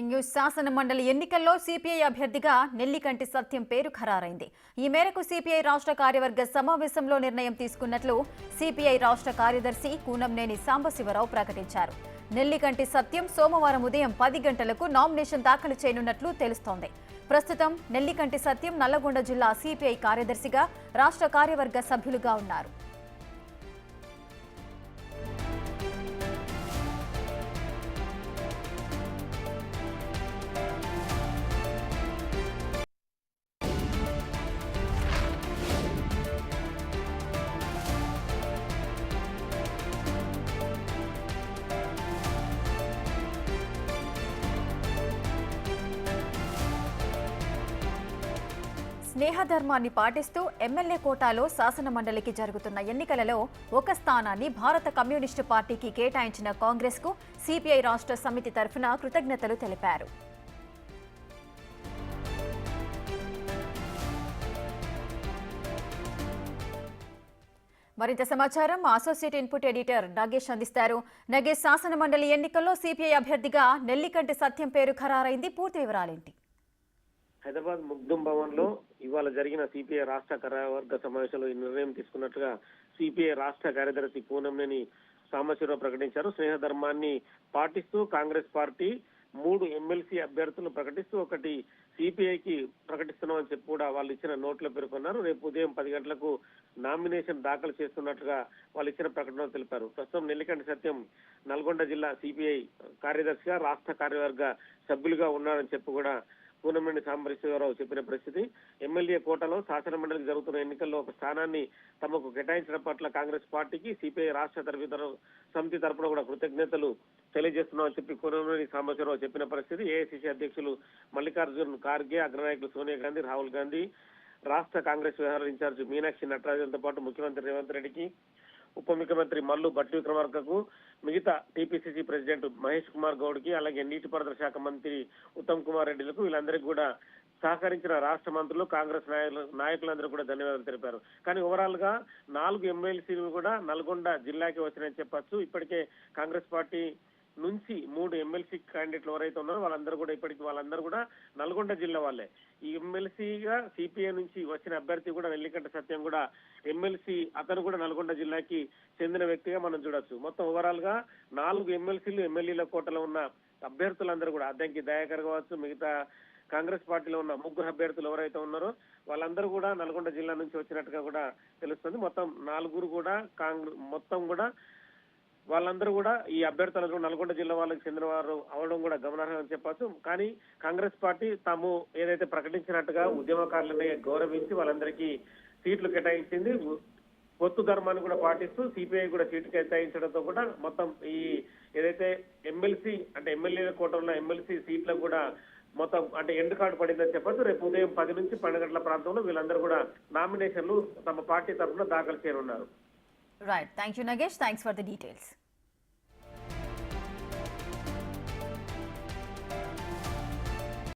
News శాసన మండలి ఎన్నికల్లో సిపిఐ అభ్యర్థిగా నెల్లికంటి సత్యం పేరు ఖరారైంది. ఈ మేరకు సిపిఐ రాష్ట్ర కార్యవర్గ సమావేశంలో నిర్ణయం తీసుకున్నట్లు సిపిఐ రాష్ట్ర కార్యదర్శి కూనంనేని సాంబశివరావు ప్రకటించారు. నెల్లికంటి సత్యం సోమవారం ఉదయం 10 గంటలకు నామినేషన్ దాఖలు చేయనున్నట్లు తెలుస్తోంది. ప్రస్తుతం నెల్లికంటి సత్యం నల్లగొండ జిల్లా సిపిఐ కార్యదర్శిగా, రాష్ట్ర కార్యవర్గ సభ్యులుగా ఉన్నారు. స్నేహధర్మాన్ని పాటిస్తూ ఎమ్మెల్యే కోటాలో శాసన మండలికి జరుగుతున్న ఎన్నికలలో ఒక స్థానాన్ని భారత కమ్యూనిస్టు పార్టీకి కేటాయించిన కాంగ్రెస్కు సిపిఐ రాష్ట్ర సమితి తరఫున కృతజ్ఞతలు తెలిపారు. మరింత సమాచారం మా అసోసియేట్ ఇన్పుట్ ఎడిటర్ నగేష్ అందిస్తారు. నగేష్, శాసన మండలి ఎన్నికల్లో సిపిఐ అభ్యర్థిగా నెల్లికంటి సత్యం పేరు ఖరారైంది. పూర్తి వివరాలేంటి? హైదరాబాద్ ముగ్ధుం భవన్ లో ఇవాళ జరిగిన సిపిఐ రాష్ట్ర కార్యవర్గ సమావేశంలో ఈ నిర్ణయం తీసుకున్నట్లుగా సిపిఐ రాష్ట్ర కార్యదర్శి కూనంనేని సాంబశివరావు ప్రకటించారు. స్నేహధర్మాన్ని పాటిస్తూ కాంగ్రెస్ పార్టీ 3 ఎమ్మెల్సీ అభ్యర్థులను ప్రకటిస్తూ ఒకటి సిపిఐకి ప్రకటిస్తున్నామని చెప్పి కూడా వాళ్ళు ఇచ్చిన నోట్లో పేర్కొన్నారు. రేపు ఉదయం 10 గంటలకు నామినేషన్ దాఖలు చేస్తున్నట్లుగా వాళ్ళు ఇచ్చిన ప్రకటనలో తెలిపారు. ప్రస్తుతం నెల్లికంటి సత్యం నల్గొండ జిల్లా సిపిఐ కార్యదర్శిగా, రాష్ట్ర కార్యవర్గ సభ్యులుగా ఉన్నారని చెప్పి కూడా కూనంనేని సాంబశివరావు చెప్పిన పరిస్థితి. ఎమ్మెల్యే కోటాలో శాసన మండలికి జరుగుతున్న ఎన్నికల్లో ఒక స్థానాన్ని తమకు కేటాయించడం పట్ల కాంగ్రెస్ పార్టీకి సిపిఐ రాష్ట్ర సమితి తరఫున కూడా కృతజ్ఞతలు తెలియజేస్తున్నామని చెప్పి కూనంనేని సాంబశివరావు చెప్పిన పరిస్థితి. ఏఐసిసి అధ్యక్షులు మల్లికార్జున్ ఖార్గే, అగ్రనాయకులు సోనియా గాంధీ, రాహుల్ గాంధీ, రాష్ట్ర కాంగ్రెస్ వ్యవహారాల ఇన్ఛార్జి మీనాక్షి నటరాజన్తో పాటు ముఖ్యమంత్రి రేవంత్ రెడ్డికి, ఉప ముఖ్యమంత్రి మల్లు భట్టి విక్రమార్కకు, మిగతా టీపీసీసీ ప్రెసిడెంట్ మహేష్ కుమార్ గౌడ్కి, అలాగే నీటిపారుదల శాఖ మంత్రి ఉత్తమ్ కుమార్ రెడ్డిలకు, వీళ్ళందరికీ కూడా సహకరించిన రాష్ట్ర మంత్రులు, కాంగ్రెస్ నాయకులందరూ కూడా ధన్యవాదాలు తెలిపారు. కానీ ఓవరాల్ గా 4 ఎమ్మెల్సీలు కూడా నల్గొండ జిల్లాకి వచ్చినాయని చెప్పొచ్చు. ఇప్పటికే కాంగ్రెస్ పార్టీ నుంచి 3 ఎమ్మెల్సీ క్యాండిడేట్లు ఎవరైతే ఉన్నారో వాళ్ళందరూ కూడా నల్గొండ జిల్లా వాళ్ళే. ఈ ఎమ్మెల్సీగా సిపిఐ నుంచి వచ్చిన అభ్యర్థి కూడా నెల్లికంటి సత్యం కూడా ఎమ్మెల్సీ, అతను కూడా నల్గొండ జిల్లాకి చెందిన వ్యక్తిగా మనం చూడొచ్చు. మొత్తం ఓవరాల్ గా 4 ఎమ్మెల్సీలు, ఎమ్మెల్యేల కోటలో ఉన్న అభ్యర్థులందరూ కూడా అద్దంకి దయాకర్ కావచ్చు, మిగతా కాంగ్రెస్ పార్టీలో ఉన్న 3 అభ్యర్థులు ఎవరైతే ఉన్నారో వాళ్ళందరూ కూడా నల్గొండ జిల్లా నుంచి వచ్చినట్టుగా కూడా తెలుస్తుంది. మొత్తం 4 కూడా వాళ్ళందరూ కూడా ఈ అభ్యర్థులు నల్గొండ జిల్లా వాళ్ళకి చెందిన వారు అవడం కూడా గమనార్హం చెప్పచ్చు. కానీ కాంగ్రెస్ పార్టీ తాము ఏదైతే ప్రకటించినట్టుగా ఉద్యమకారులని గౌరవించి వాళ్ళందరికీ సీట్లు కేటాయించింది. పొత్తు ధర్మాన్ని కూడా పాటిస్తూ సిపిఐ కూడా సీట్లు కేటాయించడంతో కూడా మొత్తం ఈ ఏదైతే ఎమ్మెల్సీ అంటే ఎమ్మెల్యేల కోటలో ఎమ్మెల్సీ సీట్లకు కూడా మొత్తం అంటే ఎండ్ కార్డు పడిందని చెప్పచ్చు. రేపు ఉదయం 10 నుంచి 12 గంటల ప్రాంతంలో వీళ్ళందరూ కూడా నామినేషన్లు తమ పార్టీ తరఫున దాఖలు చేయనున్నారు. Right. Thank you, Nagesh. Thanks for the details.